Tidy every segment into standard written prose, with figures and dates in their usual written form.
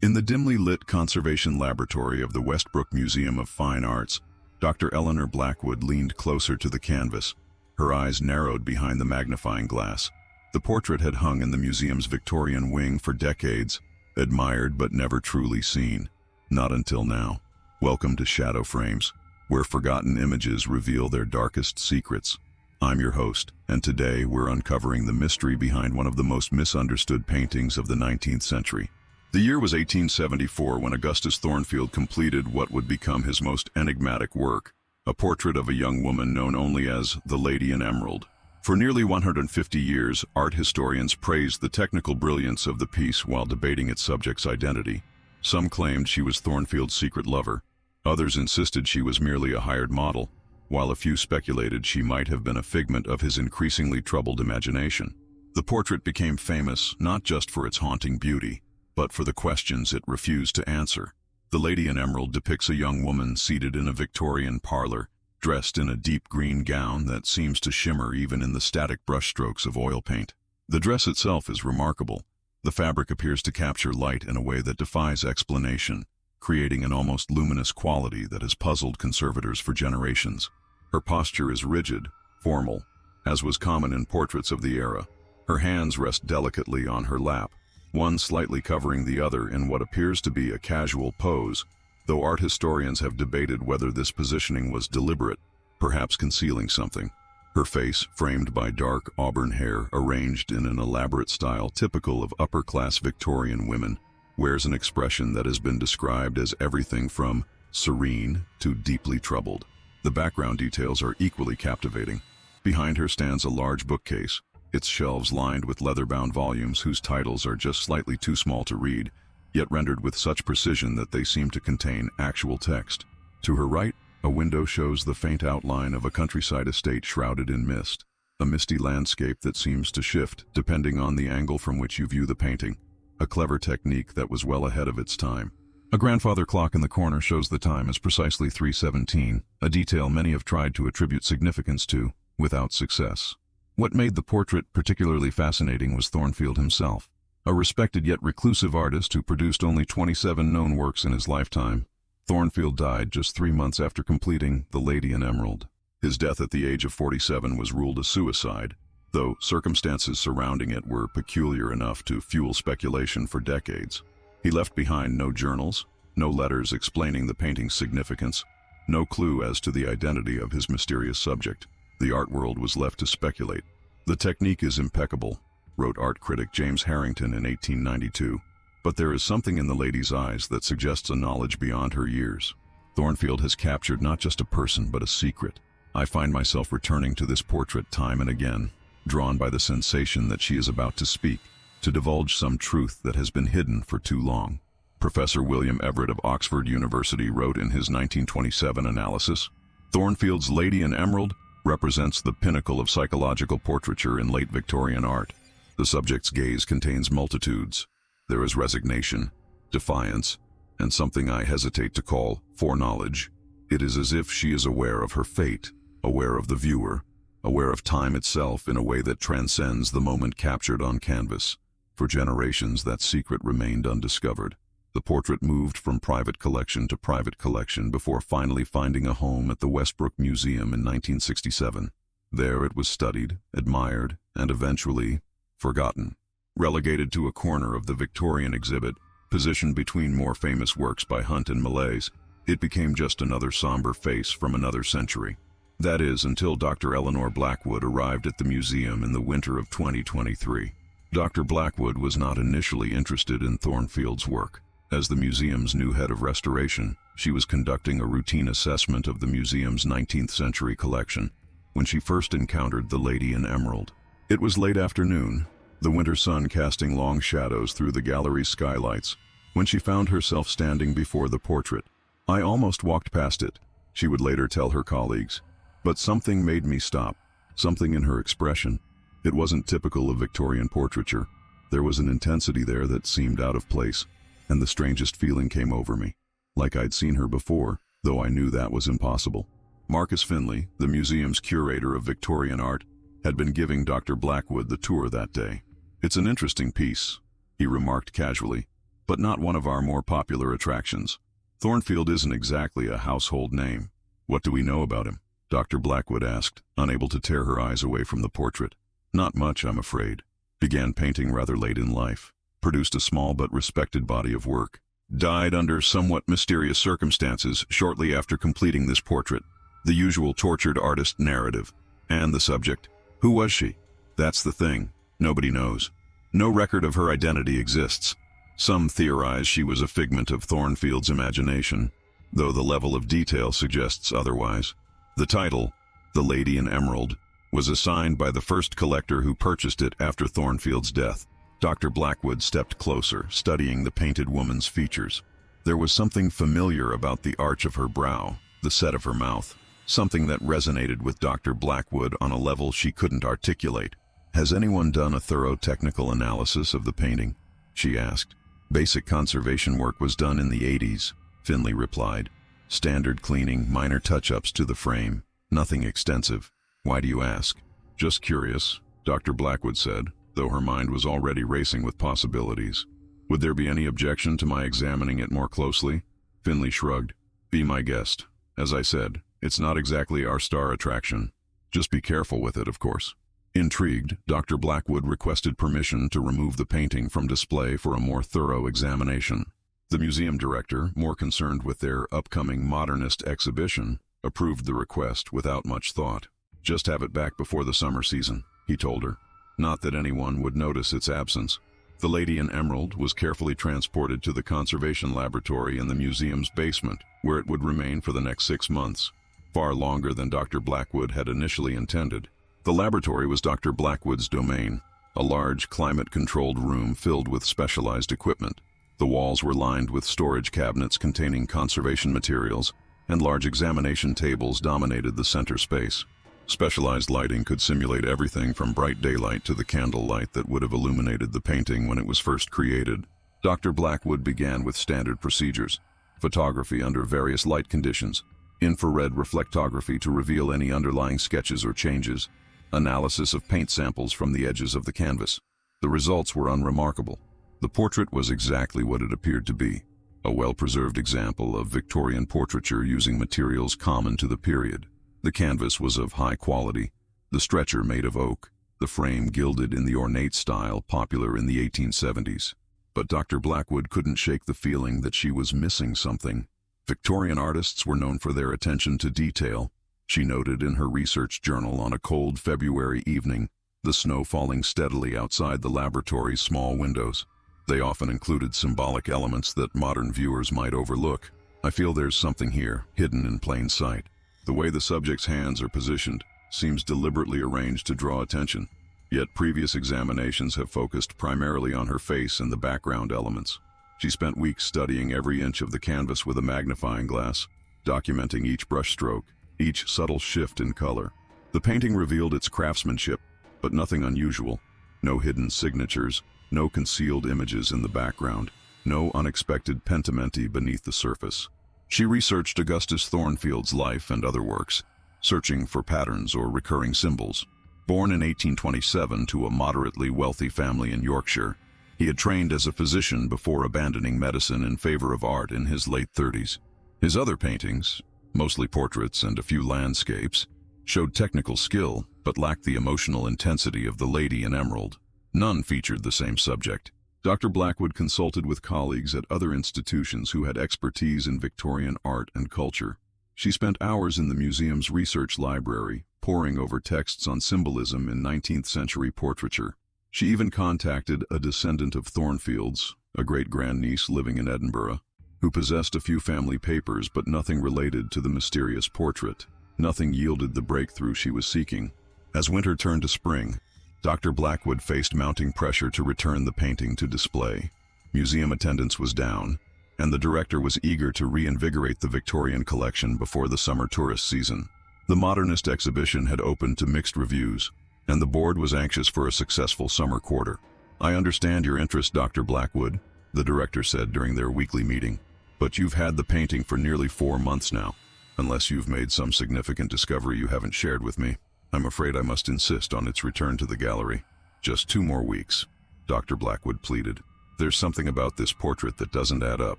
In the dimly lit conservation laboratory of the Westbrook Museum of Fine Arts, Dr. Eleanor Blackwood leaned closer to the canvas, her eyes narrowed behind the magnifying glass. The portrait had hung in the museum's Victorian wing for decades, admired but never truly seen. Not until now. Welcome to Shadow Frames, where forgotten images reveal their darkest secrets. I'm your host, and today we're uncovering the mystery behind one of the most misunderstood paintings of the 19th century. The year was 1874 when Augustus Thornfield completed what would become his most enigmatic work, a portrait of a young woman known only as the Lady in Emerald. For nearly 150 years, art historians praised the technical brilliance of the piece while debating its subject's identity. Some claimed she was Thornfield's secret lover. Others insisted she was merely a hired model, while a few speculated she might have been a figment of his increasingly troubled imagination. The portrait became famous not just for its haunting beauty, but for the questions it refused to answer. The Lady in Emerald depicts a young woman seated in a Victorian parlor, dressed in a deep green gown that seems to shimmer even in the static brushstrokes of oil paint. The dress itself is remarkable. The fabric appears to capture light in a way that defies explanation, creating an almost luminous quality that has puzzled conservators for generations. Her posture is rigid, formal, as was common in portraits of the era. Her hands rest delicately on her lap, one slightly covering the other in what appears to be a casual pose, though art historians have debated whether this positioning was deliberate, perhaps concealing something. Her face, framed by dark auburn hair arranged in an elaborate style typical of upper-class Victorian women, wears an expression that has been described as everything from serene to deeply troubled. The background details are equally captivating. Behind her stands a large bookcase, its shelves lined with leather-bound volumes whose titles are just slightly too small to read, yet rendered with such precision that they seem to contain actual text. To her right, a window shows the faint outline of a countryside estate shrouded in mist, a misty landscape that seems to shift depending on the angle from which you view the painting, a clever technique that was well ahead of its time. A grandfather clock in the corner shows the time as precisely 3:17, a detail many have tried to attribute significance to, without success. What made the portrait particularly fascinating was Thornfield himself, a respected yet reclusive artist who produced only 27 known works in his lifetime. Thornfield died just 3 months after completing The Lady in Emerald. His death at the age of 47 was ruled a suicide, though circumstances surrounding it were peculiar enough to fuel speculation for decades. He left behind no journals, no letters explaining the painting's significance, no clue as to the identity of his mysterious subject. The art world was left to speculate. "The technique is impeccable," wrote art critic James Harrington in 1892, "but there is something in the lady's eyes that suggests a knowledge beyond her years." Thornfield has captured not just a person but a secret. I find myself returning to this portrait time and again, drawn by the sensation that she is about to speak, to divulge some truth that has been hidden for too long. Professor William Everett of Oxford University wrote in his 1927 analysis, "Thornfield's Lady in Emerald represents the pinnacle of psychological portraiture in late Victorian art. The subject's gaze contains multitudes. There is resignation, defiance, and something I hesitate to call foreknowledge. It is as if she is aware of her fate, aware of the viewer, aware of time itself in a way that transcends the moment captured on canvas. For generations, that secret remained undiscovered. The portrait moved from private collection to private collection before finally finding a home at the Westbrook Museum in 1967. There it was studied, admired, and eventually forgotten. Relegated to a corner of the Victorian exhibit, positioned between more famous works by Hunt and Millais, it became just another somber face from another century. That is, until Dr. Eleanor Blackwood arrived at the museum in the winter of 2023. Dr. Blackwood was not initially interested in Thornfield's work. As the museum's new head of restoration, she was conducting a routine assessment of the museum's 19th century collection when she first encountered the Lady in Emerald. It was late afternoon, the winter sun casting long shadows through the gallery's skylights, when she found herself standing before the portrait. "I almost walked past it," she would later tell her colleagues, "but something made me stop, something in her expression. It wasn't typical of Victorian portraiture. There was an intensity there that seemed out of place. And the strangest feeling came over me, like I'd seen her before, though I knew that was impossible." Marcus Finley, the museum's curator of Victorian art, had been giving Dr. Blackwood the tour that day. "It's an interesting piece," he remarked casually. but not one of our more popular attractions. Thornfield isn't exactly a household name. What do we know about him? Dr. Blackwood asked, unable to tear her eyes away from the portrait. Not much, I'm afraid. Began painting rather late in life. Produced a small but respected body of work. Died under somewhat mysterious circumstances shortly after completing this portrait. The usual tortured artist narrative. And the subject. Who was she? That's the thing. Nobody knows. No record of her identity exists. Some theorize she was a figment of Thornfield's imagination, though the level of detail suggests otherwise. The title, The Lady in Emerald, was assigned by the first collector who purchased it after Thornfield's death. Dr. Blackwood stepped closer, studying the painted woman's features. There was something familiar about the arch of her brow, the set of her mouth, something that resonated with Dr. Blackwood on a level she couldn't articulate. Has anyone done a thorough technical analysis of the painting? She asked. Basic conservation work was done in the 80s, Finley replied. Standard cleaning, minor touch-ups to the frame, nothing extensive. Why do you ask? Just curious, Dr. Blackwood said, though her mind was already racing with possibilities. Would there be any objection to my examining it more closely? Finley shrugged. Be my guest. As I said, it's not exactly our star attraction. Just be careful with it, of course. Intrigued, Dr. Blackwood requested permission to remove the painting from display for a more thorough examination. The museum director, more concerned with their upcoming modernist exhibition, approved the request without much thought. Just have it back before the summer season, he told her. Not that anyone would notice its absence. The Lady in Emerald was carefully transported to the conservation laboratory in the museum's basement, where it would remain for the next 6 months, far longer than Dr. Blackwood had initially intended. The laboratory was Dr. Blackwood's domain, a large climate-controlled room filled with specialized equipment. The walls were lined with storage cabinets containing conservation materials, and large examination tables dominated the center space. Specialized lighting could simulate everything from bright daylight to the candlelight that would have illuminated the painting when it was first created. Dr. Blackwood began with standard procedures: photography under various light conditions, infrared reflectography to reveal any underlying sketches or changes, analysis of paint samples from the edges of the canvas. The results were unremarkable. The portrait was exactly what it appeared to be, a well-preserved example of Victorian portraiture using materials common to the period. The canvas was of high quality, the stretcher made of oak, the frame gilded in the ornate style popular in the 1870s. But Dr. Blackwood couldn't shake the feeling that she was missing something. Victorian artists were known for their attention to detail. She noted in her research journal on a cold February evening, the snow falling steadily outside the laboratory's small windows. They often included symbolic elements that modern viewers might overlook. I feel there's something here, hidden in plain sight. The way the subject's hands are positioned seems deliberately arranged to draw attention, yet previous examinations have focused primarily on her face and the background elements. She spent weeks studying every inch of the canvas with a magnifying glass, documenting each brushstroke, each subtle shift in color. The painting revealed its craftsmanship, but nothing unusual. No hidden signatures, no concealed images in the background, no unexpected pentimenti beneath the surface. She researched Augustus Thornfield's life and other works, searching for patterns or recurring symbols. Born in 1827 to a moderately wealthy family in Yorkshire, he had trained as a physician before abandoning medicine in favor of art in his late 30s. His other paintings, mostly portraits and a few landscapes, showed technical skill but lacked the emotional intensity of The Lady in Emerald. None featured the same subject. Dr. Blackwood consulted with colleagues at other institutions who had expertise in Victorian art and culture. She spent hours in the museum's research library, poring over texts on symbolism in 19th-century portraiture. She even contacted a descendant of Thornfield's, a great-grandniece living in Edinburgh, who possessed a few family papers but nothing related to the mysterious portrait. Nothing yielded the breakthrough she was seeking. As winter turned to spring, Dr. Blackwood faced mounting pressure to return the painting to display. Museum attendance was down, and the director was eager to reinvigorate the Victorian collection before the summer tourist season. The modernist exhibition had opened to mixed reviews, and the board was anxious for a successful summer quarter. "I understand your interest, Dr. Blackwood," the director said during their weekly meeting, "but you've had the painting for nearly 4 months now. Unless you've made some significant discovery you haven't shared with me, I'm afraid I must insist on its return to the gallery." "Just 2 more weeks," Dr. Blackwood pleaded. There's something about this portrait that doesn't add up.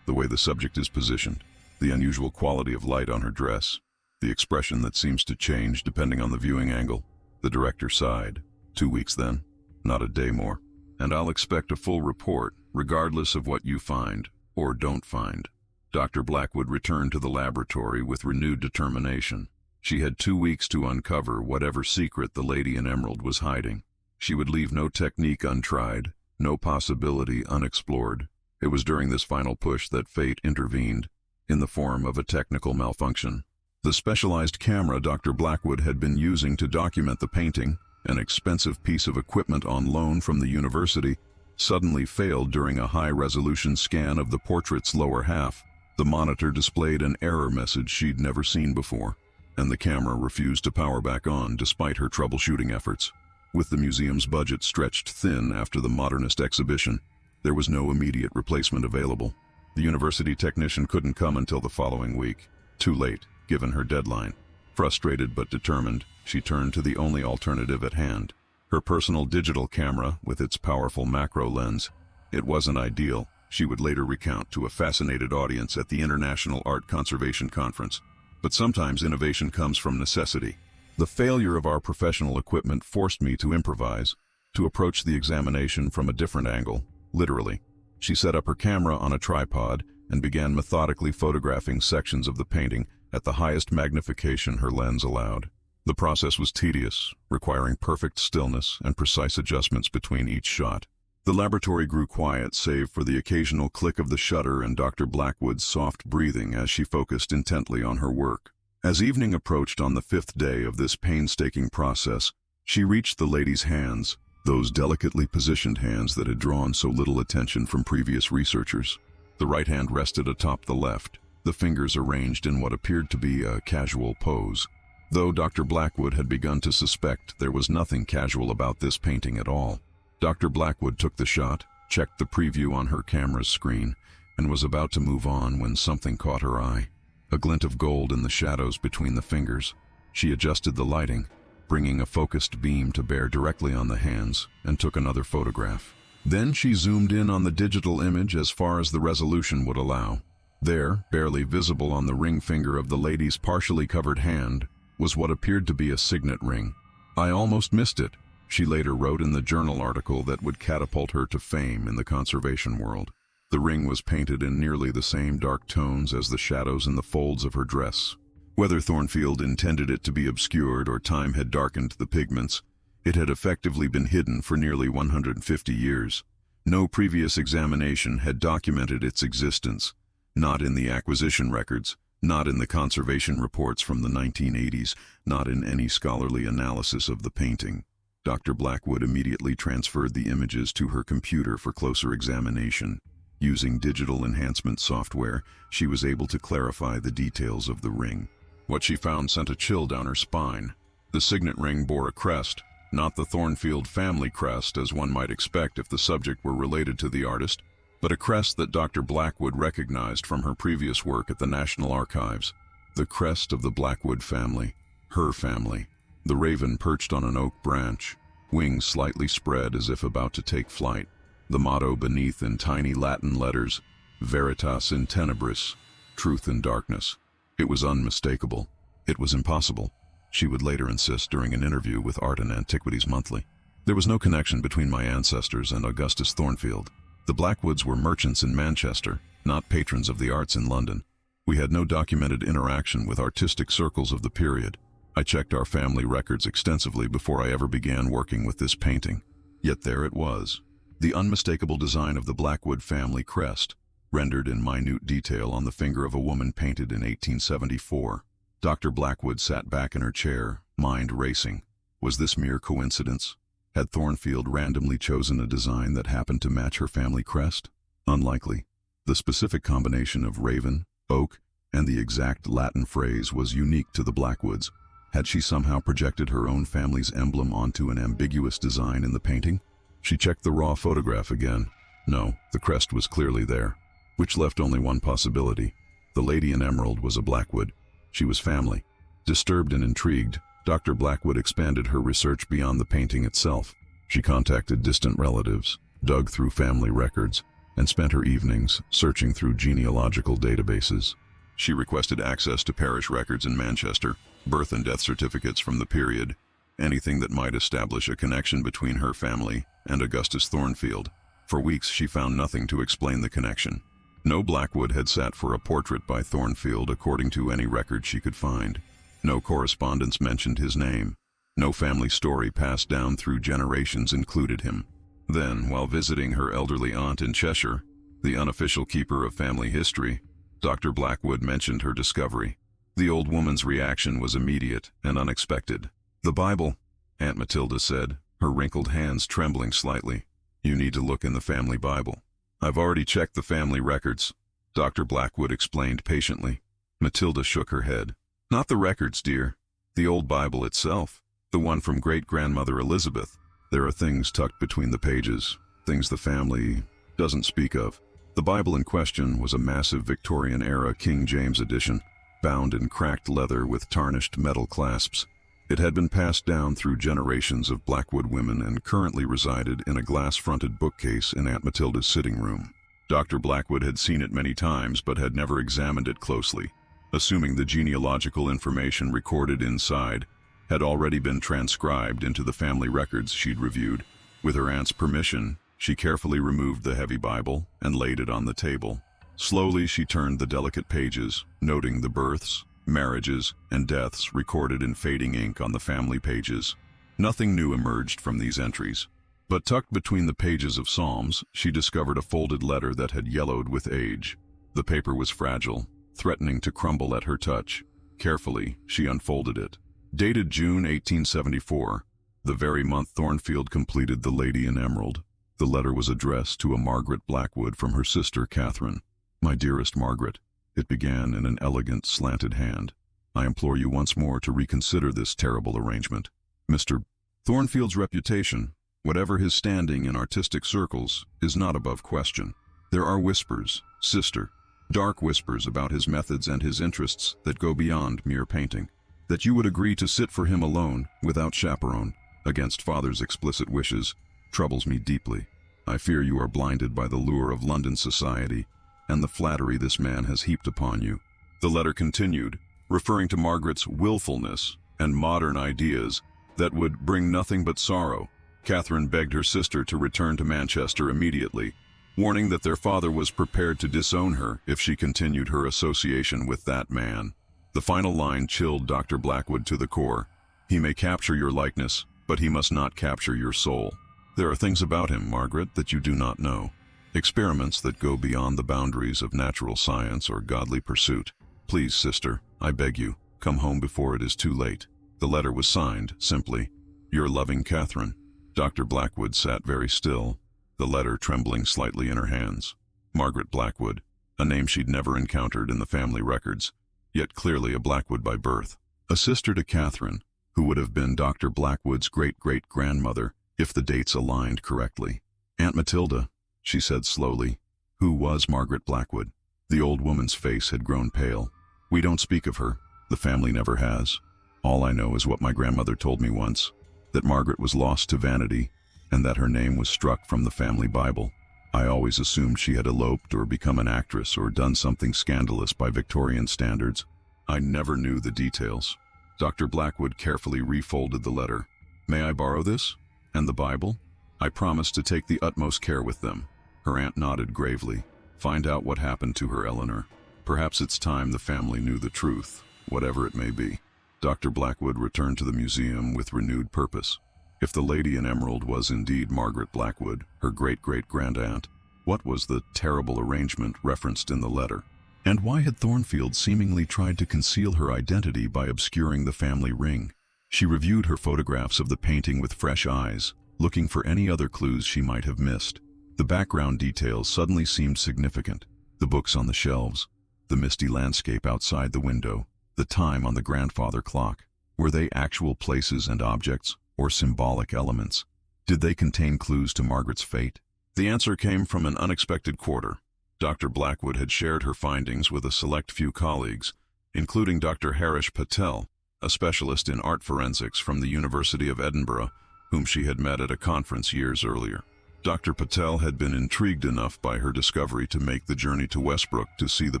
The way the subject is positioned, the unusual quality of light on her dress, the expression that seems to change depending on the viewing angle. The director sighed. 2 weeks then, not a day more. And I'll expect a full report, regardless of what you find, or don't find. Dr. Blackwood returned to the laboratory with renewed determination. She had 2 weeks to uncover whatever secret the lady in emerald was hiding. She would leave no technique untried, no possibility unexplored. It was during this final push that fate intervened, in the form of a technical malfunction. The specialized camera Dr. Blackwood had been using to document the painting, an expensive piece of equipment on loan from the university, suddenly failed during a high-resolution scan of the portrait's lower half. The monitor displayed an error message she'd never seen before, and the camera refused to power back on despite her troubleshooting efforts. With the museum's budget stretched thin after the modernist exhibition, there was no immediate replacement available. The university technician couldn't come until the following week. Too late, given her deadline. Frustrated but determined, she turned to the only alternative at hand. Her personal digital camera with its powerful macro lens. It wasn't ideal, she would later recount to a fascinated audience at the International Art Conservation Conference. But sometimes innovation comes from necessity. The failure of our professional equipment forced me to improvise, to approach the examination from a different angle, literally. She set up her camera on a tripod and began methodically photographing sections of the painting at the highest magnification her lens allowed. The process was tedious, requiring perfect stillness and precise adjustments between each shot. The laboratory grew quiet save for the occasional click of the shutter and Dr. Blackwood's soft breathing as she focused intently on her work. As evening approached on the 5th day of this painstaking process, she reached the lady's hands, those delicately positioned hands that had drawn so little attention from previous researchers. The right hand rested atop the left, the fingers arranged in what appeared to be a casual pose. Though Dr. Blackwood had begun to suspect there was nothing casual about this painting at all. Dr. Blackwood took the shot, checked the preview on her camera's screen, and was about to move on when something caught her eye. A glint of gold in the shadows between the fingers. She adjusted the lighting, bringing a focused beam to bear directly on the hands, and took another photograph. Then she zoomed in on the digital image as far as the resolution would allow. There, barely visible on the ring finger of the lady's partially covered hand, was what appeared to be a signet ring. "I almost missed it," she later wrote in the journal article that would catapult her to fame in the conservation world. The ring was painted in nearly the same dark tones as the shadows in the folds of her dress. Whether Thornfield intended it to be obscured or time had darkened the pigments, it had effectively been hidden for nearly 150 years. No previous examination had documented its existence, not in the acquisition records, not in the conservation reports from the 1980s, not in any scholarly analysis of the painting. Dr. Blackwood immediately transferred the images to her computer for closer examination. Using digital enhancement software, she was able to clarify the details of the ring. What she found sent a chill down her spine. The signet ring bore a crest, not the Thornfield family crest as one might expect if the subject were related to the artist, but a crest that Dr. Blackwood recognized from her previous work at the National Archives. The crest of the Blackwood family, her family. The raven perched on an oak branch, wings slightly spread as if about to take flight. The motto beneath in tiny Latin letters, Veritas in Tenebris, truth in darkness. It was unmistakable. It was impossible, she would later insist during an interview with Art and Antiquities Monthly. There was no connection between my ancestors and Augustus Thornfield. The Blackwoods were merchants in Manchester, not patrons of the arts in London. We had no documented interaction with artistic circles of the period. I checked our family records extensively before I ever began working with this painting. Yet there it was. The unmistakable design of the Blackwood family crest, rendered in minute detail on the finger of a woman painted in 1874. Dr. Blackwood sat back in her chair, mind racing. Was this mere coincidence? Had Thornfield randomly chosen a design that happened to match her family crest? Unlikely. The specific combination of raven, oak, and the exact Latin phrase was unique to the Blackwoods. Had she somehow projected her own family's emblem onto an ambiguous design in the painting? She checked the raw photograph again. No, the crest was clearly there, which left only one possibility. The lady in emerald was a Blackwood. She was family. Disturbed and intrigued, Dr. Blackwood expanded her research beyond the painting itself. She contacted distant relatives, dug through family records, and spent her evenings searching through genealogical databases. She requested access to parish records in Manchester, birth and death certificates from the period, anything that might establish a connection between her family and Augustus Thornfield. For weeks she found nothing to explain the connection. No Blackwood had sat for a portrait by Thornfield according to any record she could find. No correspondence mentioned his name. No family story passed down through generations included him. Then, while visiting her elderly aunt in Cheshire, the unofficial keeper of family history, Dr. Blackwood mentioned her discovery. The old woman's reaction was immediate and unexpected. "The Bible," Aunt Matilda said, her wrinkled hands trembling slightly. "You need to look in the family Bible." "I've already checked the family records," Dr. Blackwood explained patiently. Matilda shook her head. "Not the records, dear. The old Bible itself. The one from great-grandmother Elizabeth. There are things tucked between the pages, things the family doesn't speak of." The Bible in question was a massive Victorian-era King James edition, bound in cracked leather with tarnished metal clasps. It had been passed down through generations of Blackwood women and currently resided in a glass-fronted bookcase in Aunt Matilda's sitting room. Dr. Blackwood had seen it many times but had never examined it closely, assuming the genealogical information recorded inside had already been transcribed into the family records she'd reviewed. With her aunt's permission, she carefully removed the heavy Bible and laid it on the table. Slowly she turned the delicate pages, noting the births, marriages, and deaths recorded in fading ink on the family pages. Nothing new emerged from these entries. But tucked between the pages of Psalms, she discovered a folded letter that had yellowed with age. The paper was fragile, threatening to crumble at her touch. Carefully, she unfolded it. Dated June 1874, the very month Thornfield completed The Lady in Emerald. The letter was addressed to a Margaret Blackwood from her sister Catherine. "My dearest Margaret," it began in an elegant, slanted hand, "I implore you once more to reconsider this terrible arrangement. Mr. Thornfield's reputation, whatever his standing in artistic circles, is not above question. There are whispers, sister, dark whispers about his methods and his interests that go beyond mere painting. That you would agree to sit for him alone, without chaperone, against father's explicit wishes, troubles me deeply. I fear you are blinded by the lure of London society and the flattery this man has heaped upon you." The letter continued, referring to Margaret's willfulness and modern ideas that would bring nothing but sorrow. Catherine begged her sister to return to Manchester immediately, warning that their father was prepared to disown her if she continued her association with that man. The final line chilled Dr. Blackwood to the core. "He may capture your likeness, but he must not capture your soul. There are things about him, Margaret, that you do not know. Experiments that go beyond the boundaries of natural science or godly pursuit. Please, sister, I beg you, come home before it is too late." The letter was signed, simply, "Your loving Catherine." Dr. Blackwood sat very still, the letter trembling slightly in her hands. Margaret Blackwood, a name she'd never encountered in the family records, yet clearly a Blackwood by birth. A sister to Catherine, who would have been Dr. Blackwood's great-great-grandmother if the dates aligned correctly. "Aunt Matilda," she said slowly, "who was Margaret Blackwood?" The old woman's face had grown pale. "We don't speak of her. The family never has. All I know is what my grandmother told me once, that Margaret was lost to vanity and that her name was struck from the family Bible. I always assumed she had eloped or become an actress or done something scandalous by Victorian standards. I never knew the details." Dr. Blackwood carefully refolded the letter. "May I borrow this? And the Bible? I promise to take the utmost care with them." Her aunt nodded gravely. "Find out what happened to her, Eleanor. Perhaps it's time the family knew the truth, whatever it may be." Dr. Blackwood returned to the museum with renewed purpose. If the Lady in Emerald was indeed Margaret Blackwood, her great-great-grandaunt, what was the terrible arrangement referenced in the letter? And why had Thornfield seemingly tried to conceal her identity by obscuring the family ring? She reviewed her photographs of the painting with fresh eyes, looking for any other clues she might have missed. The background details suddenly seemed significant. The books on the shelves, the misty landscape outside the window, the time on the grandfather clock. Were they actual places and objects, or symbolic elements? Did they contain clues to Margaret's fate? The answer came from an unexpected quarter. Dr. Blackwood had shared her findings with a select few colleagues, including Dr. Harish Patel, a specialist in art forensics from the University of Edinburgh, whom she had met at a conference years earlier. Dr. Patel had been intrigued enough by her discovery to make the journey to Westbrook to see the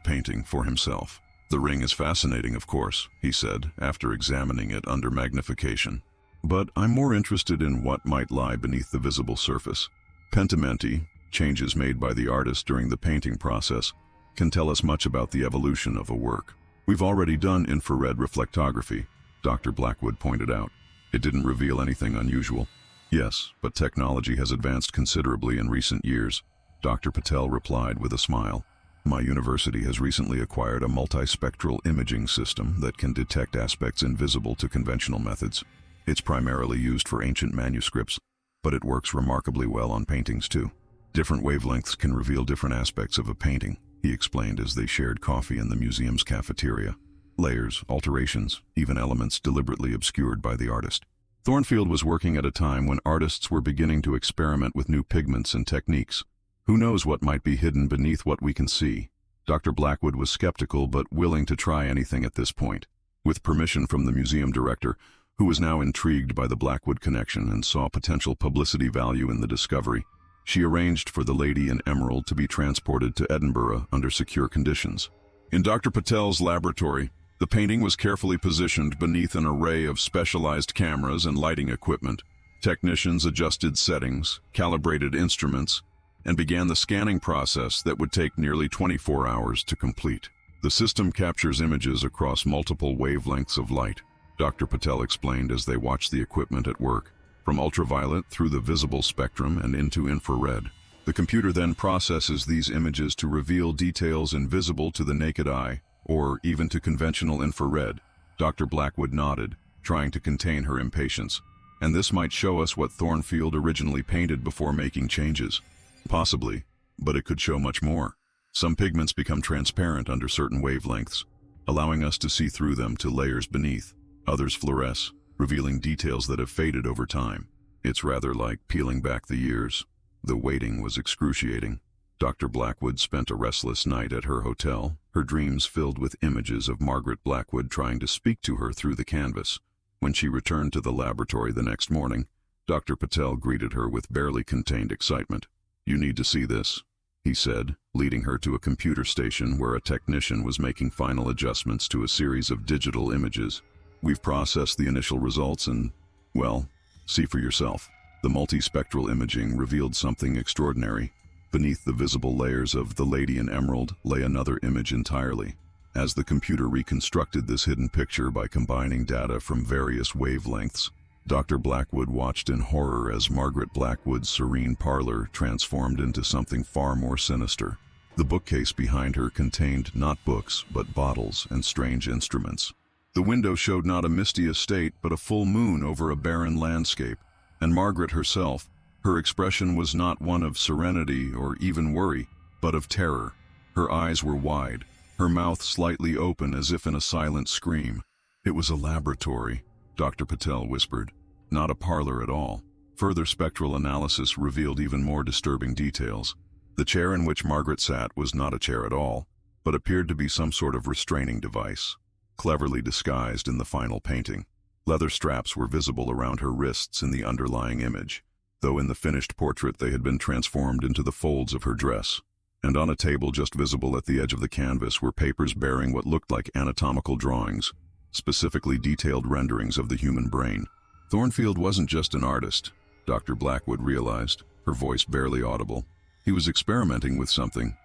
painting for himself. "The ring is fascinating, of course," he said, after examining it under magnification. "But I'm more interested in what might lie beneath the visible surface. Pentimenti, changes made by the artist during the painting process, can tell us much about the evolution of a work. We've already done infrared reflectography," Dr. Blackwood pointed out. "It didn't reveal anything unusual." "Yes, but technology has advanced considerably in recent years," Dr. Patel replied with a smile. "My university has recently acquired a multispectral imaging system that can detect aspects invisible to conventional methods. It's primarily used for ancient manuscripts, but it works remarkably well on paintings too. Different wavelengths can reveal different aspects of a painting," he explained as they shared coffee in the museum's cafeteria. "Layers, alterations, even elements deliberately obscured by the artist." Thornfield was working at a time when artists were beginning to experiment with new pigments and techniques. Who knows what might be hidden beneath what we can see? Dr. Blackwood was skeptical but willing to try anything at this point. With permission from the museum director, who was now intrigued by the Blackwood connection and saw potential publicity value in the discovery, she arranged for the Lady in Emerald to be transported to Edinburgh under secure conditions. In Dr. Patel's laboratory, the painting was carefully positioned beneath an array of specialized cameras and lighting equipment. Technicians adjusted settings, calibrated instruments, and began the scanning process that would take nearly 24 hours to complete. "The system captures images across multiple wavelengths of light," Dr. Patel explained as they watched the equipment at work, "from ultraviolet through the visible spectrum and into infrared. The computer then processes these images to reveal details invisible to the naked eye, or even to conventional infrared." Dr. Blackwood nodded, trying to contain her impatience. "And this might show us what Thornfield originally painted before making changes." "Possibly, but it could show much more. Some pigments become transparent under certain wavelengths, allowing us to see through them to layers beneath. Others fluoresce, revealing details that have faded over time. It's rather like peeling back the years." The waiting was excruciating. Dr. Blackwood spent a restless night at her hotel, her dreams filled with images of Margaret Blackwood trying to speak to her through the canvas. When she returned to the laboratory the next morning, Dr. Patel greeted her with barely contained excitement. "You need to see this," he said, leading her to a computer station where a technician was making final adjustments to a series of digital images. "We've processed the initial results and, well, see for yourself." The multispectral imaging revealed something extraordinary. Beneath the visible layers of The Lady in Emerald lay another image entirely. As the computer reconstructed this hidden picture by combining data from various wavelengths, Dr. Blackwood watched in horror as Margaret Blackwood's serene parlor transformed into something far more sinister. The bookcase behind her contained not books, but bottles and strange instruments. The window showed not a misty estate, but a full moon over a barren landscape. And Margaret herself, her expression was not one of serenity or even worry, but of terror. Her eyes were wide, her mouth slightly open as if in a silent scream. "It was a laboratory," Dr. Patel whispered, "not a parlor at all." Further spectral analysis revealed even more disturbing details. The chair in which Margaret sat was not a chair at all, but appeared to be some sort of restraining device, cleverly disguised in the final painting. Leather straps were visible around her wrists in the underlying image, though in the finished portrait they had been transformed into the folds of her dress. And on a table just visible at the edge of the canvas were papers bearing what looked like anatomical drawings, specifically detailed renderings of the human brain. Thornfield wasn't just an artist, Dr. Blackwood realized, her voice barely audible. He was experimenting with something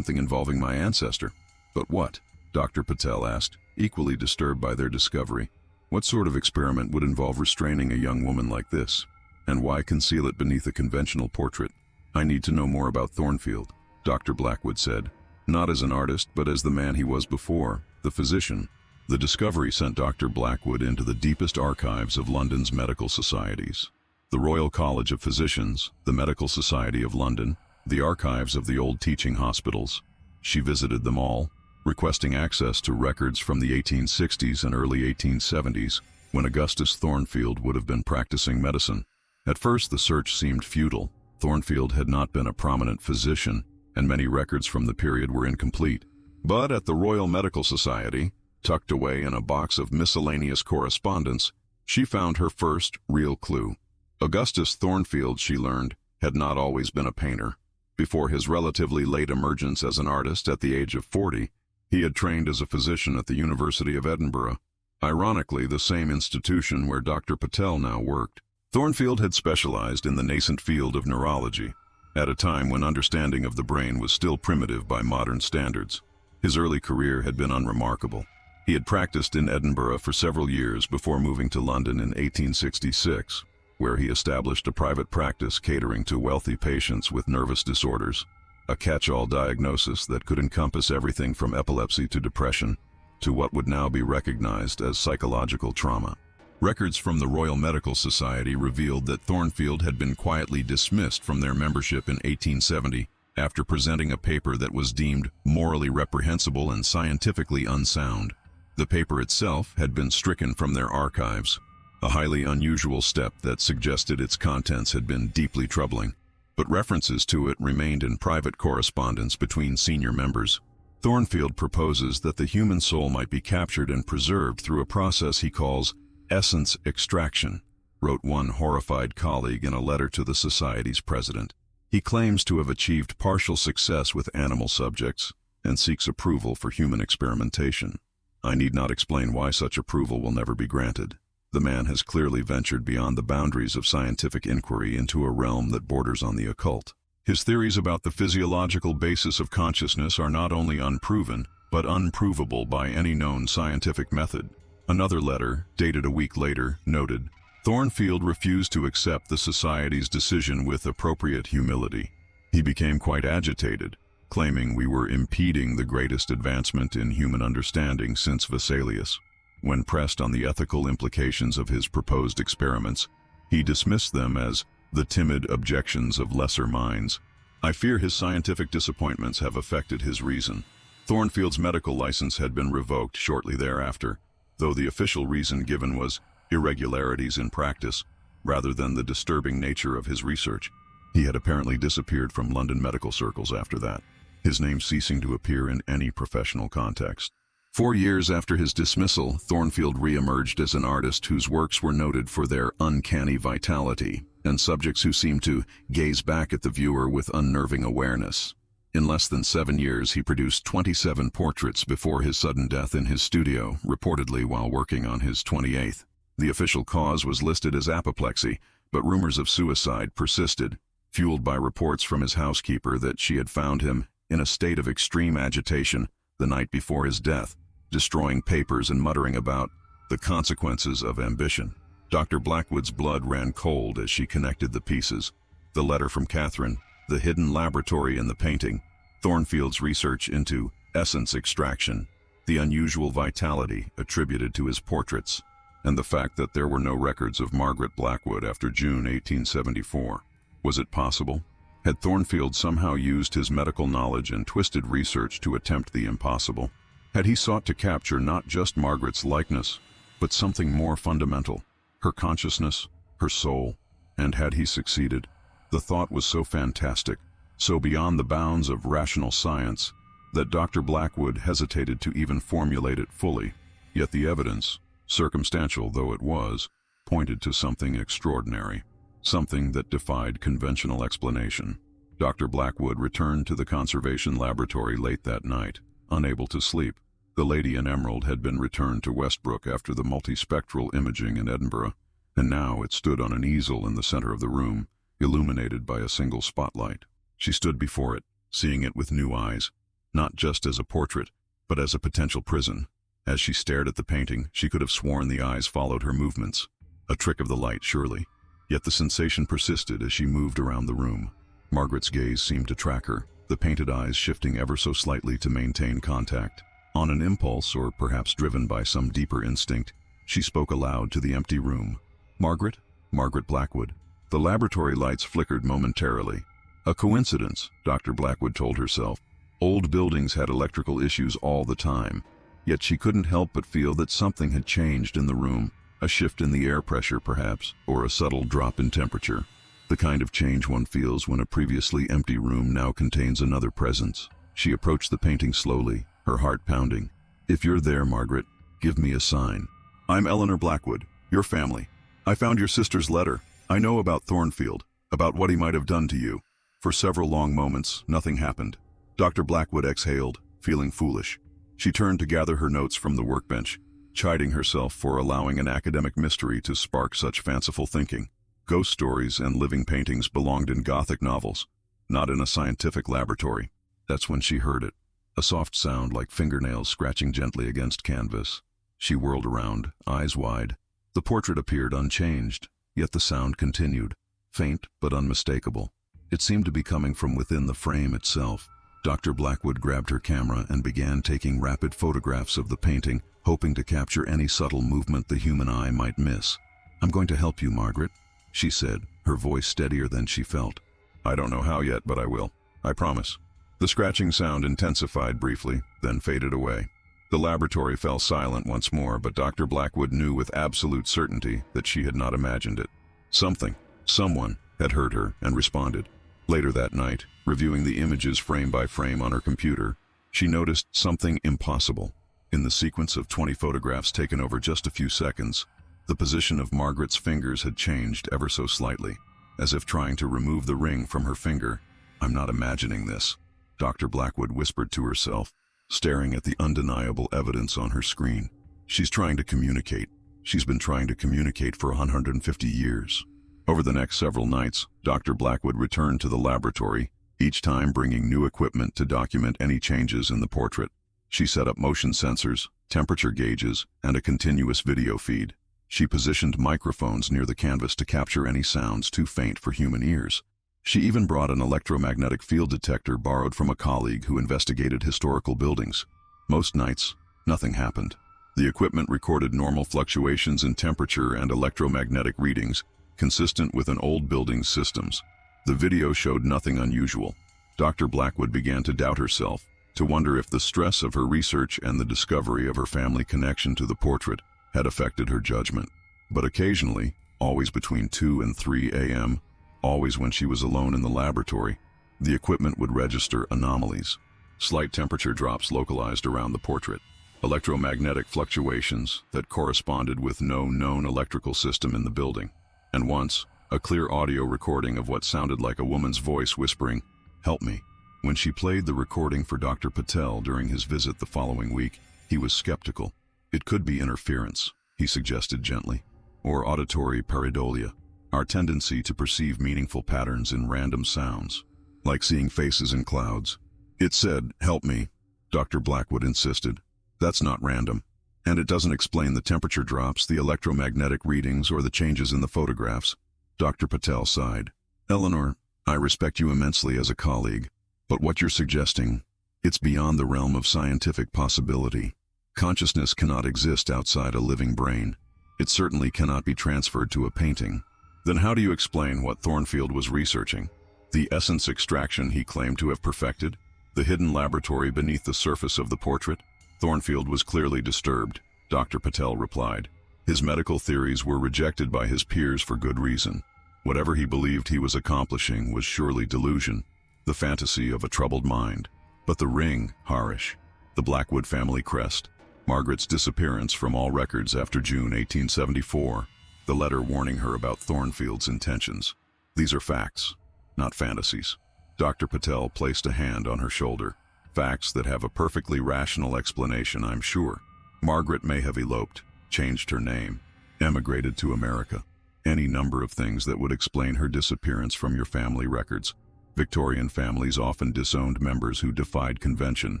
involving my ancestor. "But what?" Dr. Patel asked, equally disturbed by their discovery. "What sort of experiment would involve restraining a young woman like this? And why conceal it beneath a conventional portrait?" "I need to know more about Thornfield," Dr. Blackwood said, not as an artist, but as the man he was before, the physician. The discovery sent Dr. Blackwood into the deepest archives of London's medical societies. The Royal College of Physicians, the Medical Society of London, the archives of the old teaching hospitals. She visited them all, requesting access to records from the 1860s and early 1870s, when Augustus Thornfield would have been practicing medicine. At first the search seemed futile. Thornfield had not been a prominent physician, and many records from the period were incomplete. But at the Royal Medical Society, tucked away in a box of miscellaneous correspondence, she found her first real clue. Augustus Thornfield, she learned, had not always been a painter. Before his relatively late emergence as an artist at the age of 40, he had trained as a physician at the University of Edinburgh, ironically the same institution where Dr. Patel now worked. Thornfield had specialized in the nascent field of neurology, at a time when understanding of the brain was still primitive by modern standards. His early career had been unremarkable. He had practiced in Edinburgh for several years before moving to London in 1866, where he established a private practice catering to wealthy patients with nervous disorders, a catch-all diagnosis that could encompass everything from epilepsy to depression to what would now be recognized as psychological trauma. Records from the Royal Medical Society revealed that Thornfield had been quietly dismissed from their membership in 1870 after presenting a paper that was deemed morally reprehensible and scientifically unsound. The paper itself had been stricken from their archives, a highly unusual step that suggested its contents had been deeply troubling, but references to it remained in private correspondence between senior members. Thornfield proposes that the human soul might be captured and preserved through a process he calls essence extraction, wrote one horrified colleague in a letter to the Society's president. He claims to have achieved partial success with animal subjects and seeks approval for human experimentation. I need not explain why such approval will never be granted. The man has clearly ventured beyond the boundaries of scientific inquiry into a realm that borders on the occult. His theories about the physiological basis of consciousness are not only unproven, but unprovable by any known scientific method. Another letter, dated a week later, noted, Thornfield refused to accept the Society's decision with appropriate humility. He became quite agitated, claiming we were impeding the greatest advancement in human understanding since Vesalius. When pressed on the ethical implications of his proposed experiments, he dismissed them as the timid objections of lesser minds. I fear his scientific disappointments have affected his reason. Thornfield's medical license had been revoked shortly thereafter, though the official reason given was irregularities in practice, rather than the disturbing nature of his research. He had apparently disappeared from London medical circles after that, his name ceasing to appear in any professional context. 4 years after his dismissal, Thornfield re-emerged as an artist whose works were noted for their uncanny vitality, and subjects who seemed to gaze back at the viewer with unnerving awareness. In less than 7 years, he produced 27 portraits before his sudden death in his studio, reportedly while working on his 28th. The official cause was listed as apoplexy, but rumors of suicide persisted, fueled by reports from his housekeeper that she had found him in a state of extreme agitation the night before his death, destroying papers and muttering about the consequences of ambition. Dr. Blackwood's blood ran cold as she connected the pieces. The letter from Catherine, the hidden laboratory in the painting, Thornfield's research into essence extraction, the unusual vitality attributed to his portraits, and the fact that there were no records of Margaret Blackwood after June 1874. Was it possible? Had Thornfield somehow used his medical knowledge and twisted research to attempt the impossible? Had he sought to capture not just Margaret's likeness, but something more fundamental, her consciousness, her soul? And had he succeeded? The thought was so fantastic, so beyond the bounds of rational science, that Dr. Blackwood hesitated to even formulate it fully. Yet the evidence, circumstantial though it was, pointed to something extraordinary, something that defied conventional explanation. Dr. Blackwood returned to the conservation laboratory late that night, unable to sleep. The Lady in Emerald had been returned to Westbrook after the multispectral imaging in Edinburgh, and now it stood on an easel in the center of the room, illuminated by a single spotlight. She stood before it, seeing it with new eyes, not just as a portrait, but as a potential prison. As she stared at the painting, she could have sworn the eyes followed her movements. A trick of the light, surely. Yet the sensation persisted as she moved around the room. Margaret's gaze seemed to track her, the painted eyes shifting ever so slightly to maintain contact. On an impulse, or perhaps driven by some deeper instinct, she spoke aloud to the empty room. Margaret? Margaret Blackwood. The laboratory lights flickered momentarily. A coincidence, Dr. Blackwood told herself. Old buildings had electrical issues all the time. Yet she couldn't help but feel that something had changed in the room, a shift in the air pressure perhaps, or a subtle drop in temperature. The kind of change one feels when a previously empty room now contains another presence. She approached the painting slowly, her heart pounding. If you're there, Margaret, give me a sign. I'm Eleanor Blackwood, your family. I found your sister's letter. I know about Thornfield. about what he might have done to you. For several long moments, nothing happened. Dr. Blackwood exhaled, feeling foolish. She turned to gather her notes from the workbench, chiding herself for allowing an academic mystery to spark such fanciful thinking. Ghost stories and living paintings belonged in Gothic novels, not in a scientific laboratory. That's when she heard it. A soft sound like fingernails scratching gently against canvas. She whirled around, eyes wide. The portrait appeared unchanged, yet the sound continued, faint but unmistakable. It seemed to be coming from within the frame itself. Dr. Blackwood grabbed her camera and began taking rapid photographs of the painting, hoping to capture any subtle movement the human eye might miss. "I'm going to help you, Margaret," she said, her voice steadier than she felt. "I don't know how yet, but I will. I promise." The scratching sound intensified briefly, then faded away. The laboratory fell silent once more, but Dr. Blackwood knew with absolute certainty that she had not imagined it. Someone had heard her and responded. Later that night, reviewing the images frame by frame on her computer, she noticed something impossible. In the sequence of 20 photographs taken over just a few seconds, the position of Margaret's fingers had changed ever so slightly, as if trying to remove the ring from her finger. "I'm not imagining this," Dr. Blackwood whispered to herself, staring at the undeniable evidence on her screen. "She's trying to communicate. She's been trying to communicate for 150 years. Over the next several nights, Dr. Blackwood returned to the laboratory, each time bringing new equipment to document any changes in the portrait. She set up motion sensors, temperature gauges, and a continuous video feed. She positioned microphones near the canvas to capture any sounds too faint for human ears. She even brought an electromagnetic field detector borrowed from a colleague who investigated historical buildings. Most nights, nothing happened. The equipment recorded normal fluctuations in temperature and electromagnetic readings, consistent with an old building's systems. The video showed nothing unusual. Dr. Blackwood began to doubt herself, to wonder if the stress of her research and the discovery of her family connection to the portrait had affected her judgment. But occasionally, always between 2 and 3 a.m., always when she was alone in the laboratory, the equipment would register anomalies. Slight temperature drops localized around the portrait, electromagnetic fluctuations that corresponded with no known electrical system in the building. And once, a clear audio recording of what sounded like a woman's voice whispering, "Help me." When she played the recording for Dr. Patel during his visit the following week, he was skeptical. "It could be interference," he suggested gently, "or auditory pareidolia, our tendency to perceive meaningful patterns in random sounds, like seeing faces in clouds." "It said, 'Help me,'" Dr. Blackwood insisted. "That's not random. And it doesn't explain the temperature drops, the electromagnetic readings, or the changes in the photographs." Dr. Patel sighed. "Eleanor, I respect you immensely as a colleague, but what you're suggesting, it's beyond the realm of scientific possibility. Consciousness cannot exist outside a living brain. It certainly cannot be transferred to a painting." "Then how do you explain what Thornfield was researching? The essence extraction he claimed to have perfected? The hidden laboratory beneath the surface of the portrait?" "Thornfield was clearly disturbed," Dr. Patel replied. "His medical theories were rejected by his peers for good reason. Whatever he believed he was accomplishing was surely delusion, the fantasy of a troubled mind. But the ring, Harish, the Blackwood family crest, Margaret's disappearance from all records after June 1874, the letter warning her about Thornfield's intentions. These are facts, not fantasies." Dr. Patel placed a hand on her shoulder. "Facts that have a perfectly rational explanation, I'm sure. Margaret may have eloped, changed her name, emigrated to America. Any number of things that would explain her disappearance from your family records. Victorian families often disowned members who defied convention.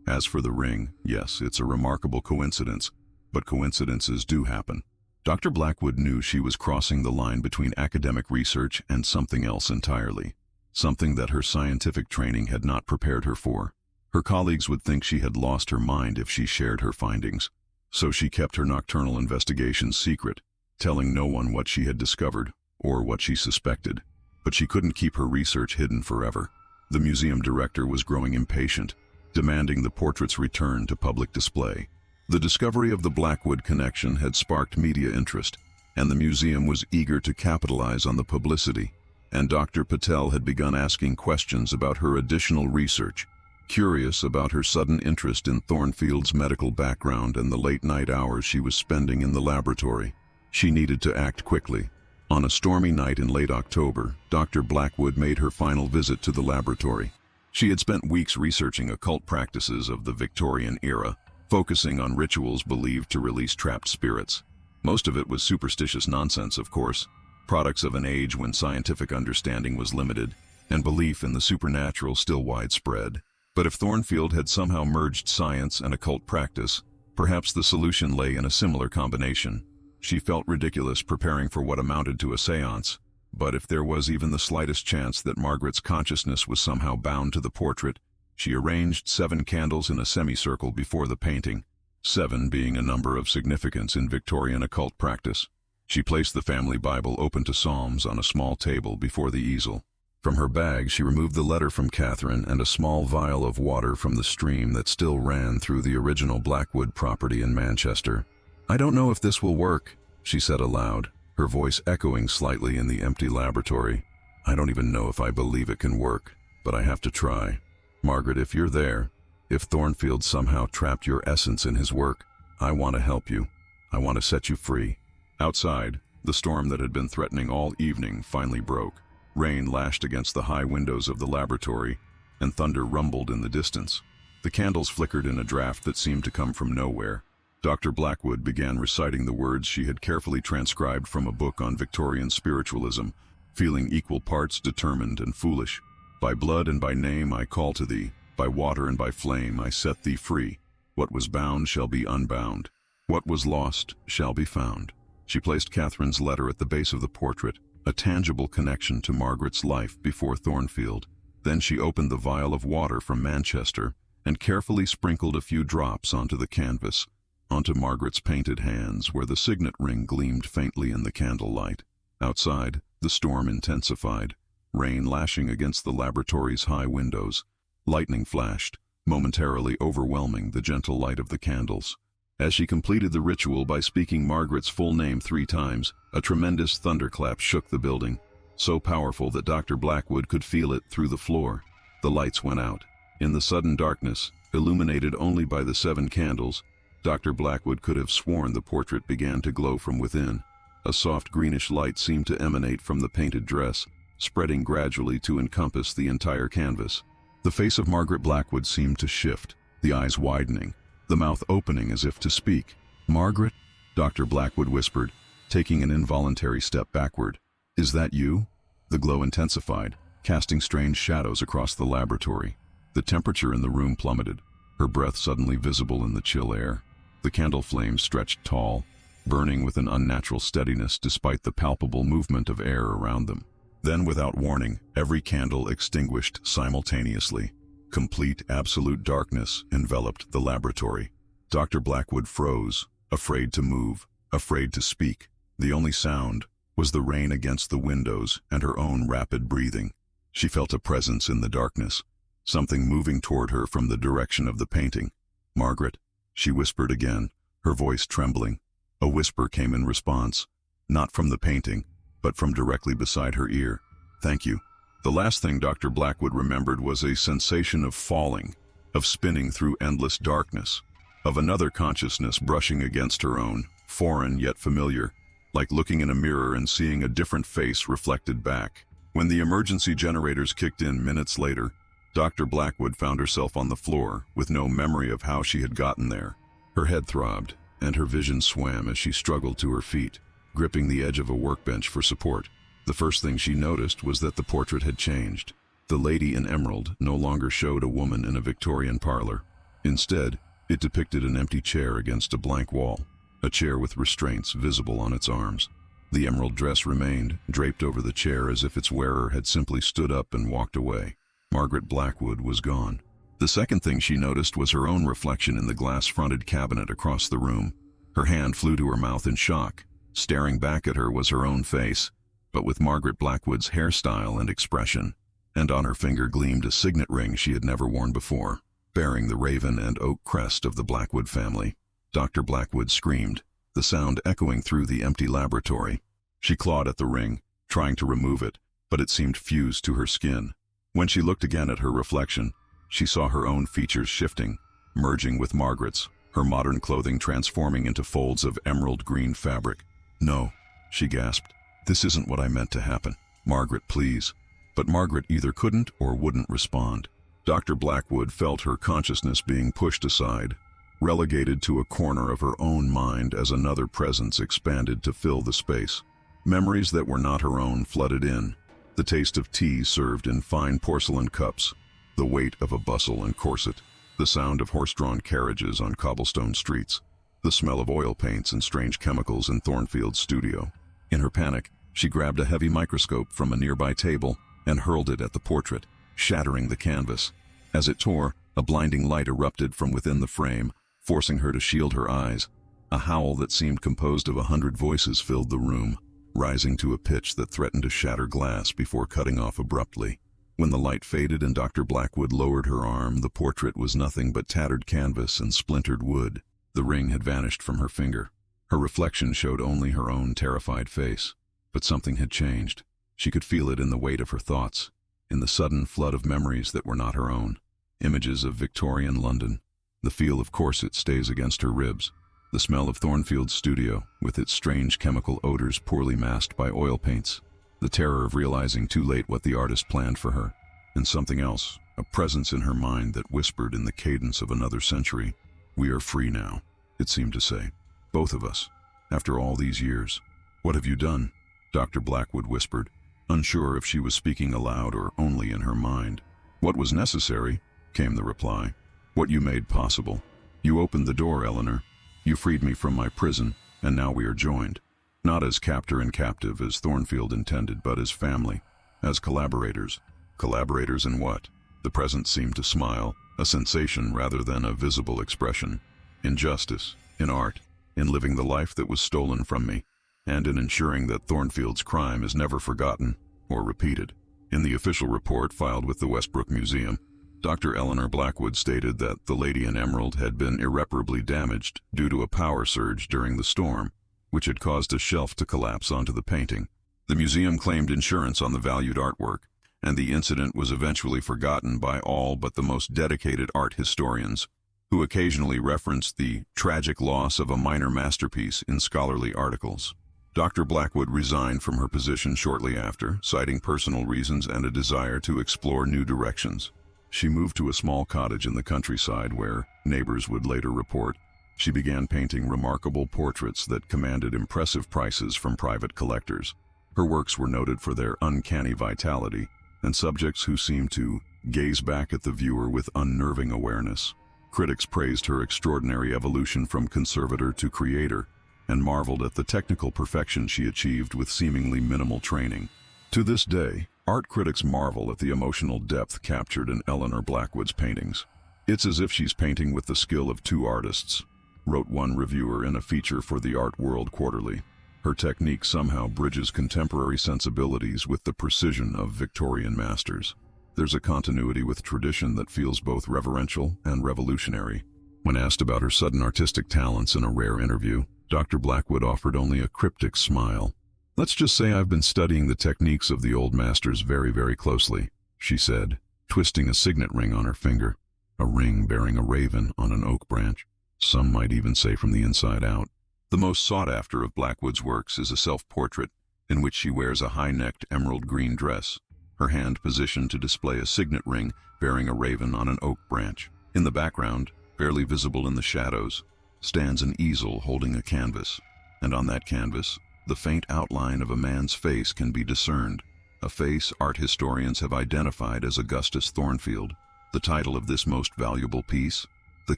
As for the ring, yes, it's a remarkable coincidence, but coincidences do happen." Dr. Blackwood knew she was crossing the line between academic research and something else entirely, something that her scientific training had not prepared her for. Her colleagues would think she had lost her mind if she shared her findings, so she kept her nocturnal investigations secret, telling no one what she had discovered or what she suspected. But she couldn't keep her research hidden forever. The museum director was growing impatient, demanding the portrait's return to public display. The discovery of the Blackwood connection had sparked media interest, and the museum was eager to capitalize on the publicity. And Dr. Patel had begun asking questions about her additional research, curious about her sudden interest in Thornfield's medical background and the late-night hours she was spending in the laboratory. She needed to act quickly. On a stormy night in late October, Dr. Blackwood made her final visit to the laboratory. She had spent weeks researching occult practices of the Victorian era, focusing on rituals believed to release trapped spirits. Most of it was superstitious nonsense, of course, products of an age when scientific understanding was limited and belief in the supernatural still widespread. But if Thornfield had somehow merged science and occult practice, perhaps the solution lay in a similar combination. She felt ridiculous preparing for what amounted to a séance, but if there was even the slightest chance that Margaret's consciousness was somehow bound to the portrait, she arranged 7 candles in a semicircle before the painting, 7 being a number of significance in Victorian occult practice. She placed the family Bible open to Psalms on a small table before the easel. From her bag, she removed the letter from Catherine and a small vial of water from the stream that still ran through the original Blackwood property in Manchester. "I don't know if this will work," she said aloud, her voice echoing slightly in the empty laboratory. "I don't even know if I believe it can work, but I have to try. Margaret, if you're there, if Thornfield somehow trapped your essence in his work, I want to help you. I want to set you free." Outside, the storm that had been threatening all evening finally broke. Rain lashed against the high windows of the laboratory, and thunder rumbled in the distance. The candles flickered in a draft that seemed to come from nowhere. Dr. Blackwood began reciting the words she had carefully transcribed from a book on Victorian spiritualism, feeling equal parts determined and foolish. "By blood and by name I call to thee, by water and by flame I set thee free. What was bound shall be unbound. What was lost shall be found." She placed Catherine's letter at the base of the portrait, a tangible connection to Margaret's life before Thornfield. Then she opened the vial of water from Manchester and carefully sprinkled a few drops onto the canvas, onto Margaret's painted hands where the signet ring gleamed faintly in the candlelight. Outside, the storm intensified, rain lashing against the laboratory's high windows. Lightning flashed, momentarily overwhelming the gentle light of the candles. As she completed the ritual by speaking Margaret's full name 3 times, a tremendous thunderclap shook the building, so powerful that Dr. Blackwood could feel it through the floor. The lights went out. In the sudden darkness, illuminated only by the 7 candles, Dr. Blackwood could have sworn the portrait began to glow from within. A soft greenish light seemed to emanate from the painted dress, spreading gradually to encompass the entire canvas. The face of Margaret Blackwood seemed to shift, the eyes widening, the mouth opening as if to speak. "Margaret?" Dr. Blackwood whispered, taking an involuntary step backward. "Is that you?" The glow intensified, casting strange shadows across the laboratory. The temperature in the room plummeted, her breath suddenly visible in the chill air. The candle flames stretched tall, burning with an unnatural steadiness despite the palpable movement of air around them. Then, without warning, every candle extinguished simultaneously. Complete, absolute darkness enveloped the laboratory. Dr. Blackwood froze, afraid to move, afraid to speak. The only sound was the rain against the windows and her own rapid breathing. She felt a presence in the darkness, something moving toward her from the direction of the painting. "Margaret," she whispered again, her voice trembling. A whisper came in response, not from the painting, but from directly beside her ear. "Thank you." The last thing Dr. Blackwood remembered was a sensation of falling, of spinning through endless darkness, of another consciousness brushing against her own, foreign yet familiar, like looking in a mirror and seeing a different face reflected back. When the emergency generators kicked in minutes later, Dr. Blackwood found herself on the floor with no memory of how she had gotten there. Her head throbbed, and her vision swam as she struggled to her feet, gripping the edge of a workbench for support. The first thing she noticed was that the portrait had changed. The lady in emerald no longer showed a woman in a Victorian parlor. Instead, it depicted an empty chair against a blank wall, a chair with restraints visible on its arms. The emerald dress remained, draped over the chair as if its wearer had simply stood up and walked away. Margaret Blackwood was gone. The second thing she noticed was her own reflection in the glass-fronted cabinet across the room. Her hand flew to her mouth in shock. Staring back at her was her own face, but with Margaret Blackwood's hairstyle and expression, and on her finger gleamed a signet ring she had never worn before, bearing the raven and oak crest of the Blackwood family. Dr. Blackwood screamed, the sound echoing through the empty laboratory. She clawed at the ring, trying to remove it, but it seemed fused to her skin. When she looked again at her reflection, she saw her own features shifting, merging with Margaret's, her modern clothing transforming into folds of emerald green fabric. "No," she gasped. This isn't what I meant to happen. Margaret, please. But Margaret either couldn't or wouldn't respond. Dr. Blackwood felt her consciousness being pushed aside, relegated to a corner of her own mind as another presence expanded to fill the space. Memories that were not her own flooded in. The taste of tea served in fine porcelain cups, the weight of a bustle and corset, the sound of horse-drawn carriages on cobblestone streets, the smell of oil paints and strange chemicals in Thornfield's studio. In her panic, she grabbed a heavy microscope from a nearby table and hurled it at the portrait, shattering the canvas. As it tore, a blinding light erupted from within the frame, forcing her to shield her eyes. A howl that seemed composed of 100 voices filled the room, rising to a pitch that threatened to shatter glass before cutting off abruptly. When the light faded and Dr. Blackwood lowered her arm, the portrait was nothing but tattered canvas and splintered wood. The ring had vanished from her finger. Her reflection showed only her own terrified face. But something had changed. She could feel it in the weight of her thoughts, in the sudden flood of memories that were not her own. Images of Victorian London. The feel of corset stays against her ribs. The smell of Thornfield's studio, with its strange chemical odors poorly masked by oil paints. The terror of realizing too late what the artist planned for her. And something else, a presence in her mind that whispered in the cadence of another century. "We are free now," it seemed to say. "Both of us. After all these years." "What have you done?" Dr. Blackwood whispered, unsure if she was speaking aloud or only in her mind. "What was necessary," came the reply. "What you made possible. You opened the door, Eleanor. You freed me from my prison, and now we are joined. Not as captor and captive as Thornfield intended, but as family, as collaborators." "Collaborators in what?" The presence seemed to smile, a sensation rather than a visible expression. "In justice, in art, in living the life that was stolen from me, and in ensuring that Thornfield's crime is never forgotten or repeated." In the official report filed with the Westbrook Museum, Dr. Eleanor Blackwood stated that the Lady in Emerald had been irreparably damaged due to a power surge during the storm, which had caused a shelf to collapse onto the painting. The museum claimed insurance on the valued artwork, and the incident was eventually forgotten by all but the most dedicated art historians, who occasionally referenced the tragic loss of a minor masterpiece in scholarly articles. Dr. Blackwood resigned from her position shortly after, citing personal reasons and a desire to explore new directions. She moved to a small cottage in the countryside where, neighbors would later report, she began painting remarkable portraits that commanded impressive prices from private collectors. Her works were noted for their uncanny vitality, and subjects who seemed to gaze back at the viewer with unnerving awareness. Critics praised her extraordinary evolution from conservator to creator, and marveled at the technical perfection she achieved with seemingly minimal training. To this day, art critics marvel at the emotional depth captured in Eleanor Blackwood's paintings. "It's as if she's painting with the skill of two artists," wrote one reviewer in a feature for the Art World Quarterly. Her technique somehow bridges contemporary sensibilities with the precision of Victorian masters. There's a continuity with tradition that feels both reverential and revolutionary. When asked about her sudden artistic talents in a rare interview, Dr. Blackwood offered only a cryptic smile. "Let's just say I've been studying the techniques of the old masters very, very closely," she said, twisting a signet ring on her finger, a ring bearing a raven on an oak branch. Some might even say from the inside out. The most sought after of Blackwood's works is a self-portrait in which she wears a high-necked emerald green dress, her hand positioned to display a signet ring bearing a raven on an oak branch. In the background, barely visible in the shadows, stands an easel holding a canvas, and on that canvas, the faint outline of a man's face can be discerned, a face art historians have identified as Augustus Thornfield. The title of this most valuable piece? The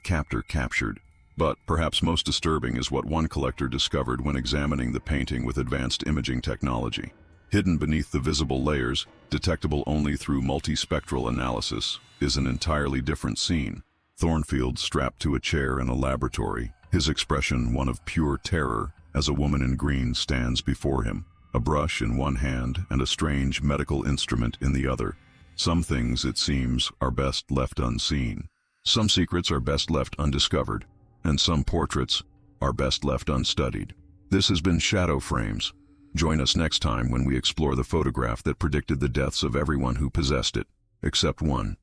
Captor Captured. But perhaps most disturbing is what one collector discovered when examining the painting with advanced imaging technology. Hidden beneath the visible layers, detectable only through multispectral analysis, is an entirely different scene. Thornfield strapped to a chair in a laboratory, his expression one of pure terror, as a woman in green stands before him, a brush in one hand and a strange medical instrument in the other. Some things, it seems, are best left unseen. Some secrets are best left undiscovered, and some portraits are best left unstudied. This has been Shadow Frames. Join us next time when we explore the photograph that predicted the deaths of everyone who possessed it, except one.